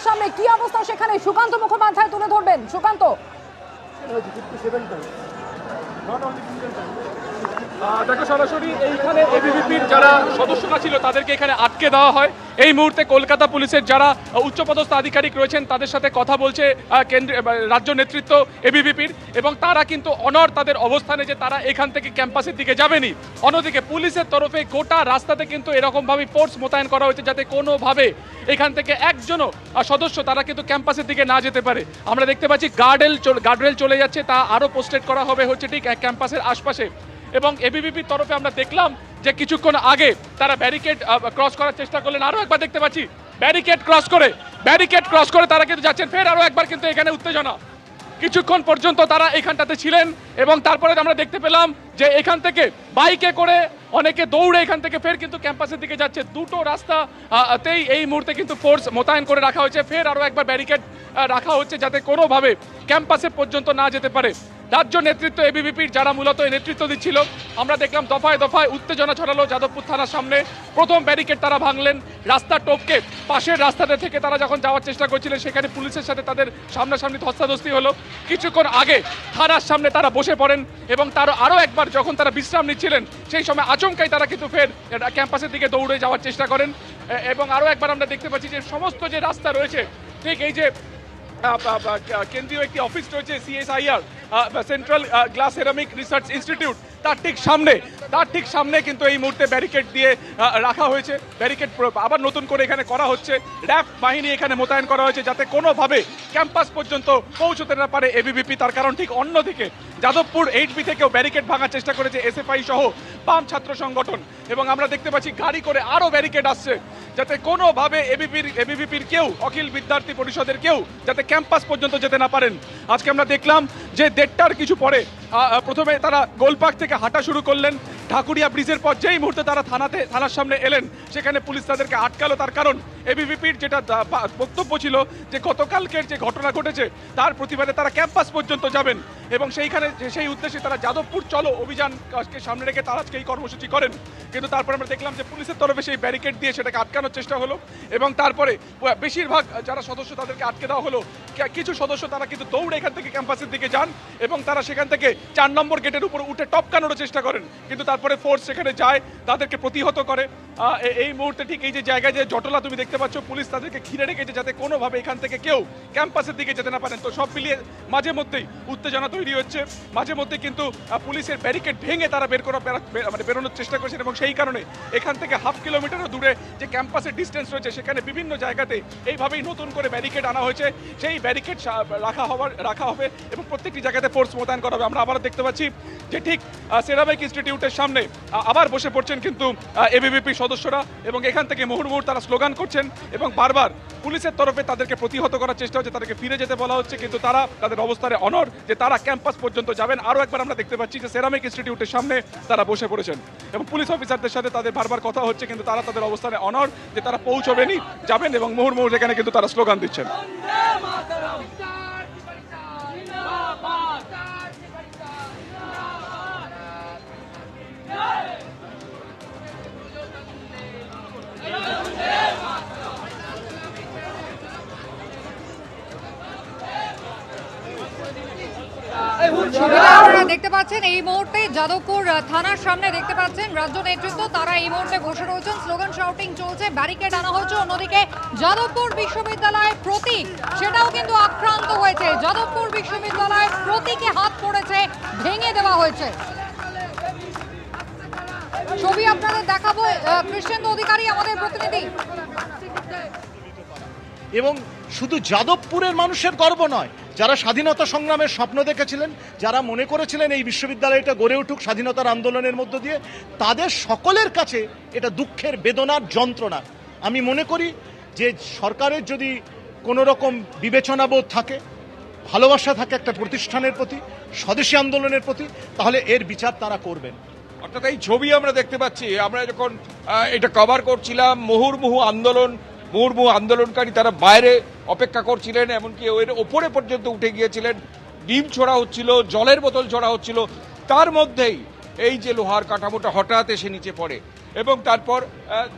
সামনে কি অবস্থা সেখানে সুকান্ত মুখোপাধ্যায় তুলে ধরবেন। সুকান্ত, দেখো সরাসরি এইখানে এবিভিপির যারা সদস্যরা ছিল তাদেরকে এখানে আটকে দেওয়া হয়। এই মুহূর্তে কলকাতা পুলিশের যারা উচ্চপদস্থ আধিকারিক রয়েছেন তাদের সাথে কথা বলছে কেন্দ্রীয় রাজ্য নেতৃত্ব এবিভিপির, এবং তারা কিন্তু অনড় তাদের অবস্থানে যে তারা এখান থেকে ক্যাম্পাসের দিকে যাবেনি। অন্যদিকে পুলিশের তরফে গোটা রাস্তাতে কিন্তু এরকমভাবে ফোর্স মোতায়েন করা হয়েছে যাতে কোনোভাবে এখান থেকে একজনও সদস্য তারা কিন্তু ক্যাম্পাসের দিকে না যেতে পারে। আমরা দেখতে পাচ্ছি গার্ডরেল চলে যাচ্ছে, তা আরও পোস্টেড করা হবে হচ্ছে ঠিক ক্যাম্পাসের আশপাশে। এবং এবিভিপির তরফে আমরা দেখলাম যে কিছুক্ষণ আগে তারা ব্যারিকেড ক্রস করার চেষ্টা করলেন। আরও একবার দেখতে পাচ্ছি ব্যারিকেড ক্রস করে তারা কিন্তু যাচ্ছেন। ফের আরও একবার কিন্তু এখানে উত্তেজনা। কিছুক্ষণ পর্যন্ত তারা এখানটাতে ছিলেন এবং তারপরে আমরা দেখতে পেলাম যে এখান থেকে বাইকে করে অনেকে দৌড়ে এখান থেকে ফের কিন্তু ক্যাম্পাসের দিকে যাচ্ছে। দুটো রাস্তাতেই এই মুহূর্তে কিন্তু ফোর্স মোতায়েন করে রাখা হয়েছে। ফের আরও একবার ব্যারিকেড রাখা হচ্ছে যাতে কোনোভাবে ক্যাম্পাসে পর্যন্ত না যেতে পারে। রাজ্য নেতৃত্ব এবিভিপির যারা মূলত নেতৃত্ব দিচ্ছিল, আমরা দেখলাম দফায় দফায় উত্তেজনা ছড়ালো যাদবপুর থানার সামনে। প্রথম ব্যারিকেড তারা ভাঙলেন, রাস্তা টপকে পাশের রাস্তাটা থেকে তারা যখন যাওয়ার চেষ্টা করছিলেন সেখানে পুলিশের সাথে তাদের সামনাসামনি ধস্তাধস্তি হলো। কিছুক্ষণ আগে থানার সামনে তারা বসে পড়েন এবং তার আরও একবার যখন তারা বিশ্রাম নিচ্ছিলেন সেই সময় আচমকাই তারা কিন্তু ফের ক্যাম্পাসের দিকে দৌড়ে যাওয়ার চেষ্টা করেন। এবং আরও একবার আমরা দেখতে পাচ্ছি যে সমস্ত যে রাস্তা রয়েছে, ঠিক এই যে কেন্দ্রীয় একটি অফিস রয়েছে CSIR, central glass ceramic research institute, তার ঠিক সামনে কিন্তু এই মুহূর্তে ব্যারিকেড দিয়ে রাখা হয়েছে। ব্যারিকেড আবার নতুন করে এখানে করা হচ্ছে। র্যাব বাহিনী এখানে মোতায়েন করা হয়েছে যাতে কোনোভাবে ক্যাম্পাস পর্যন্ত পৌঁছতে না পারে এবিভিপি। তার কারণ ঠিক অন্যদিকে যাদবপুর এইচবি থেকেও ব্যারিকেড ভাঙার চেষ্টা করেছে এসএফআই সহ বাম ছাত্র সংগঠন, এবং আমরা দেখতে পাচ্ছি গাড়ি করে আরও ব্যারিকেড আসছে যাতে কোনোভাবে এবিভিপির কেউ, অখিল বিদ্যার্থী পরিষদের কেউ যাতে ক্যাম্পাস পর্যন্ত যেতে না পারেন। আজকে আমরা দেখলাম যে 1:30টার কিছু পরে প্রথমে তারা গোলপার্ক থেকে হাঁটা শুরু করলেন। ঢাকুরিয়া ব্রিজের পর যেই মুহূর্তে তারা থানার সামনে এলেন সেখানে পুলিশ তাদেরকে আটকালো। তার কারণ এবিভিপির যেটা বক্তব্য ছিল যে গতকালকের যে ঘটনা ঘটেছে তার প্রতিবাদে তারা ক্যাম্পাস পর্যন্ত যাবেন, এবং সেই উদ্দেশ্যে তারা যাদবপুর চলো অভিযানকে সামনে রেখে তারা আজকে এই কর্মসূচি করেন। কিন্তু তারপরে আমরা দেখলাম যে পুলিশের তরফে সেই ব্যারিকেড দিয়ে সেটাকে আটকানোর চেষ্টা হলো, এবং তারপরে বেশিরভাগ যারা সদস্য তাদেরকে আটকে দেওয়া হলো। কিছু সদস্য তারা কিন্তু দৌড়ে এখান থেকে ক্যাম্পাসের দিকে যান এবং তারা সেখান থেকে 4 নম্বর গেটের উপর উঠে টপকানোর চেষ্টা করেন, কিন্তু তারপরে ফোর্স সেখানে যায়, তাদেরকে প্রতিহত করে। এই মুহূর্তে ঠিক এই যে জায়গায় যে জটলা তুমি দেখতে পাচ্ছ, পুলিশ তাদেরকে ঘিরে রেখেছে যাতে কোনোভাবে এখান থেকে কেউ ক্যাম্পাসের দিকে যেতে না পারেন। তো সব মিলিয়ে মাঝে মধ্যেই উত্তেজনা তৈরি হচ্ছে, মাঝে মধ্যে কিন্তু পুলিশের ব্যারিকেড ভেঙে তারা বেরোনোর চেষ্টা করছেন, এবং সেই কারণে এখান থেকে 1/2 কিলোমিটারও দূরে যে ক্যাম্পাসের ডিস্টেন্স রয়েছে সেখানে বিভিন্ন জায়গাতে এইভাবেই নতুন করে ব্যারিকেড আনা হয়েছে। সেই ব্যারিকেড রাখা হবে এবং প্রত্যেকটি জায়গাতে ফোর্স মোতায়েন করা হবে। আমরা আবার দেখতে পাচ্ছি যে ঠিক সেরামিক ইনস্টিটিউটের সামনে আবার বসে পড়ছেন কিন্তু এবিভিপি সদস্যরা, এবং এখান থেকে মুহুর্মুহু তারা স্লোগান করছেন এবং বারবার পুলিশের তরফে তাদেরকে প্রতিহত করার চেষ্টা হচ্ছে, তাদেরকে ফিরে যেতে বলা হচ্ছে, কিন্তু তারা তাদের অবস্থানে অনড় যে তারা ক্যাম্পাস পর্যন্ত যাবেন। আরও একবার আমরা দেখতে পাচ্ছি যে সেরামিক ইনস্টিটিউটের সামনে তারা বসে পড়েছেন এবং পুলিশ অফিসারদের সাথে তাদের বারবার কথা হচ্ছে, কিন্তু তারা তাদের অবস্থানে অনড় যে তারা পৌঁছবেনই, যাবেন, এবং মুহুর্মুহু সেখানে কিন্তু তারা স্লোগান দিচ্ছেন। আপনারা দেখতে পাচ্ছেন এই মুহূর্তে যাদবপুর থানার সামনে দেখতে পাচ্ছেন রাজ্য নেতৃত্ব, তারা এই মুহূর্তে বসে রয়েছেন, স্লোগান শাউটিং চলছে, ব্যারিকেড আনা হয়েছে। অন্যদিকে যাদবপুর বিশ্ববিদ্যালয়ের প্রতীক সেটাও কিন্তু আক্রান্ত হয়েছে, যাদবপুর বিশ্ববিদ্যালয়ের প্রতীকে হাত পড়েছে, ভেঙে দেওয়া হয়েছে। ছবি আপনাদের দেখাবো, কৃষ্ণেন্দু অধিকারী আমাদের প্রতিনিধি। এবং শুধু যাদবপুরের মানুষের গর্ব নয়, যারা স্বাধীনতা সংগ্রামের স্বপ্ন দেখেছিলেন, যারা মনে করেছিলেন এই বিশ্ববিদ্যালয়টা গড়ে উঠুক স্বাধীনতার আন্দোলনের মধ্য দিয়ে, তাদের সকলের কাছে এটা দুঃখের, বেদনার, যন্ত্রণা। আমি মনে করি যে সরকারের যদি কোনো রকম বিবেচনাবোধ থাকে, ভালোবাসা থাকে একটা প্রতিষ্ঠানের প্রতি, স্বদেশী আন্দোলনের প্রতি, তাহলে এর বিচার তারা করবেন। অর্থাৎ এই ছবি আমরা দেখতে পাচ্ছি, আমরা যখন এটা কভার করছিলাম, মুহুর্মুহু আন্দোলনকারী তারা বাইরে অপেক্ষা করছিলেন, এমনকি ওর ওপরে পর্যন্ত উঠে গিয়েছিলেন, ডিম ছোড়া হচ্ছিল, জলের বোতল ছোড়া হচ্ছিল, তার মধ্যেই এই যে লোহার কাঠামোটা হঠাৎ এসে নিচে পড়ে। এবং তারপর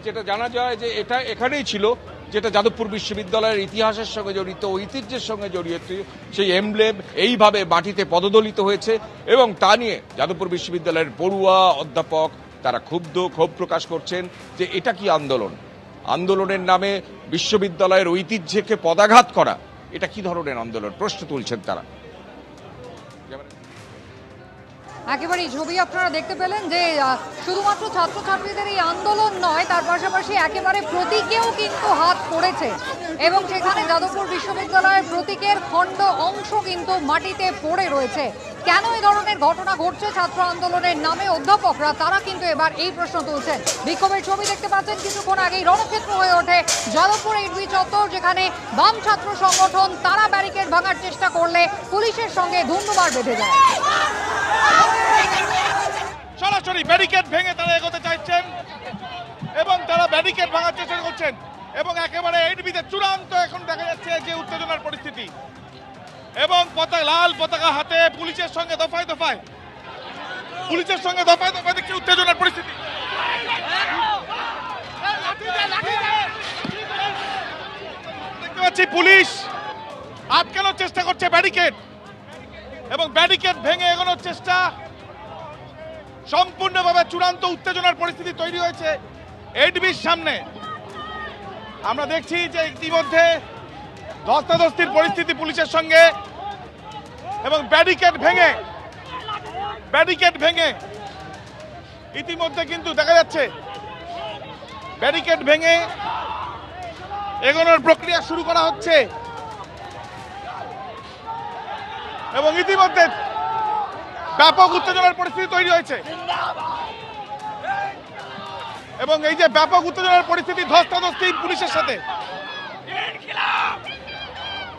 যেটা জানা যায় যে এটা এখানেই ছিল, যেটা যাদবপুর বিশ্ববিদ্যালয়ের ইতিহাসের সঙ্গে জড়িত, ঐতিহ্যের সঙ্গে জড়িত, সেই এমব্লেম এইভাবে মাটিতে পদদলিত হয়েছে। এবং তা নিয়ে যাদবপুর বিশ্ববিদ্যালয়ের পড়ুয়া অধ্যাপক তারা ক্ষোভ প্রকাশ করছেন যে এটা কি আন্দোলন? আন্দোলনের নামে বিশ্ববিদ্যালয়ের ঐতিহ্যকে পদাঘাত করা, এটা কি ধরনের আন্দোলন? প্রশ্ন তুলছেন তারা। একেবারেই ছবি আপনারা দেখতে পেলেন যে শুধুমাত্র ছাত্রছাত্রীদের এই আন্দোলন নয়, তার পাশাপাশি একেবারে প্রতীকেও কিন্তু হাত পড়েছে এবং সেখানে যাদবপুর বিশ্ববিদ্যালয়ের প্রতীকের খণ্ড অংশ কিন্তু মাটিতে পড়ে রয়েছে। কেন এই ধরনের ঘটনা ঘটছে ছাত্র আন্দোলনের নামে? অধ্যাপকরা তারা কিন্তু এবার এই প্রশ্ন তুলছেন। বিক্ষোভের ছবি দেখতে পাচ্ছেন, কিছুক্ষণ আগেই রণক্ষেত্র হয়ে ওঠে যাদবপুর এইচবি চত্বর, যেখানে বাম ছাত্র সংগঠন তারা ব্যারিকেড ভাঙার চেষ্টা করলে পুলিশের সঙ্গে ধুন্ধুমার বেঁধে যায়। সরাসরি ব্যারিকেড ভেঙে তারা এগোতে চাইছেন এবং তারা ব্যারিকেড ভাঙার চেষ্টা করছেন এবং একেবারে এইচবিতে চূড়ান্ত এখন দেখা যাচ্ছে যে উত্তেজনার পরিস্থিতি এবং লাল পতাকা হাতে পুলিশের সঙ্গে দফায় দফায় দেখছি উত্তেজনার পরিস্থিতি। দেখতে পাচ্ছি পুলিশ আটকানোর চেষ্টা করছে ব্যারিকেড এবং ব্যারিকেড ভেঙে এগোনোর চেষ্টা। সম্পূর্ণভাবে চূড়ান্ত উত্তেজনার পরিস্থিতি তৈরি হয়েছে এইচবির সামনে। আমরা দেখছি যে ইতিমধ্যে ধস্তাধস্তির পরিস্থিতি পুলিশের সঙ্গে এবং ব্যারিকেড ভেঙে ইতিমধ্যে কিন্তু দেখা যাচ্ছে ব্যারিকেড ভেঙে এগোনোর প্রক্রিয়া শুরু করা হচ্ছে এবং ইতিমধ্যে ব্যাপক উত্তেজনার পরিস্থিতি তৈরি হয়েছে এবং এই যে ব্যাপক উত্তেজনার পরিস্থিতি, ধস্তাধস্তি পুলিশের সাথে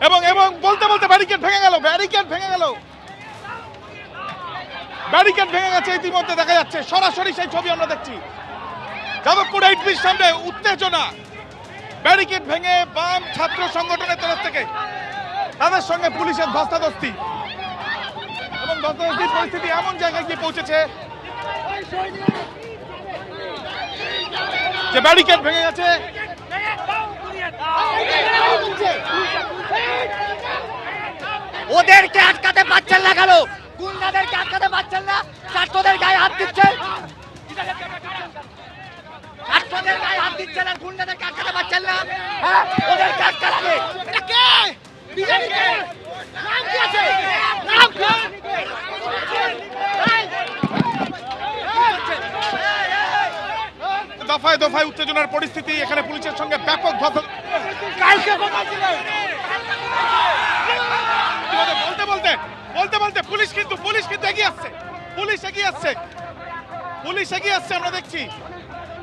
এবং বলতে বলতে ব্যারিকেড ভেঙে গেছে ইতিমধ্যে দেখা যাচ্ছে। সরাসরি সেই ছবি আমরা দেখছি যাদবপুর এইচবির সামনে উত্তেজনা, ব্যারিকেড ভেঙে বাম ছাত্র সংগঠনের তরফ থেকে তাদের সঙ্গে পুলিশের ধস্তাধস্তি এবং ধস্তাধস্তির পরিস্থিতি এমন জায়গায় গিয়ে পৌঁছেছে যে ব্যারিকেড ভেঙে গেছে। ওদেরকে আটকাতে পারছেন না কেন? গুন্ডাদেরকে আটকাতে পারছেন না? ছাত্রদের গায়ে হাত দিচ্ছেন, ছাত্রদের গায়ে হাত দিচ্ছেন আর গুন্ডাদেরকে আটকাতে পারছেন না? হ্যাঁ, ওদেরকে আটকাতে। এটা কে? বিজেপি কে? নাম কি আছে? নাম কি? দফায় দফায় উত্তেজনার পরিস্থিতি, এখানে পুলিশের সঙ্গে ব্যাপক কালকে কোথায় ছিলেন? বলতে বলতে পুলিশ কিন্তু এগিয়ে আসছে আমরা দেখছি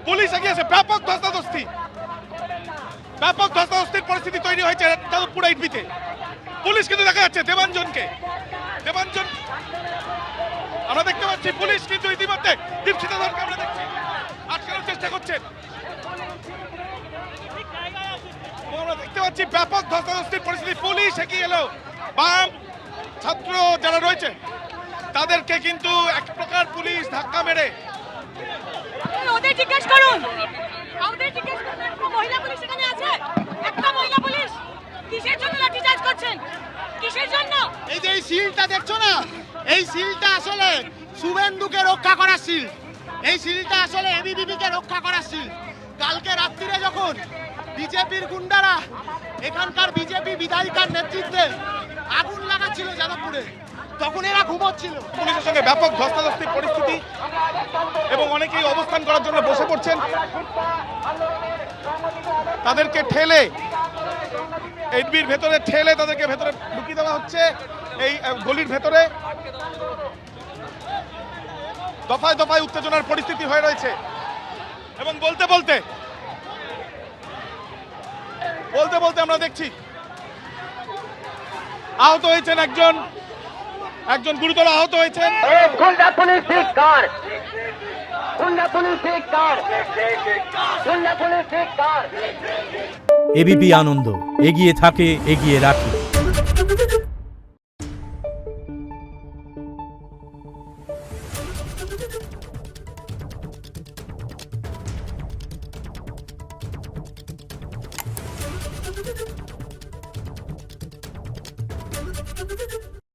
পুলিশ এগিয়ে আসছে। ব্যাপক ধস্তাধস্তির পরিস্থিতি তৈরি হয়েছে যাদবপুর এইচবিতে। পুলিশ কিন্তু দেখা যাচ্ছে দেবাঞ্জন আমরা দেখতে পাচ্ছি পুলিশ কিন্তু ইতিমধ্যে দীপশিতা ধরকে আমরা দেখছি আটকানোর চেষ্টা করছেন। আমরা দেখতে পাচ্ছি ব্যাপক ধস্তাধস্তির পরিস্থিতি, পুলিশ এগিয়ে এলো। বাম ছাত্র যারা রয়েছে তাদেরকে কিন্তু এক প্রকার পুলিশ ধাক্কা মেরে ওদের জিজ্ঞেস করুন, মহিলা পুলিশ এখানে আছে, একটা মহিলা পুলিশ কিসের জন্য লাঠিচার্জ করছেন? কিসের জন্য? এই যে এই সিলটা দেখছো না, এই সিলটা আসলে শুভেন্দুকে রক্ষা করার সিল, এই সিলটা আসলে এবিভিপিকে রক্ষা করার সিল। কালকে রাত্রিরে যখন বিজেপির গুন্ডারা এখানকার বিজেপি বিধায়িকার নেতৃত্বে আগুন লাগাচ্ছিল যাদবপুরে, তখন এরা ঘুমোচ্ছিল। পুলিশের সঙ্গে ব্যাপক ধস্তাধস্তির পরিস্থিতি এবং অনেকেই অবস্থান করার জন্য বসে পড়ছেন। তাদেরকে ঠেলে এইচবির ভেতরে তাদেরকে ভেতরে ঢুকিয়ে দেওয়া হচ্ছে এই গলির ভেতরে। দফায় দফায় উত্তেজনার পরিস্থিতি হয়ে রয়েছে এবং বলতে বলতে আমরা দেখছি আহত হয়েছেন একজন গুরুতর আহত হয়েছেন। এবিপি আনন্দ, এগিয়ে থাকে, এগিয়ে রাখে।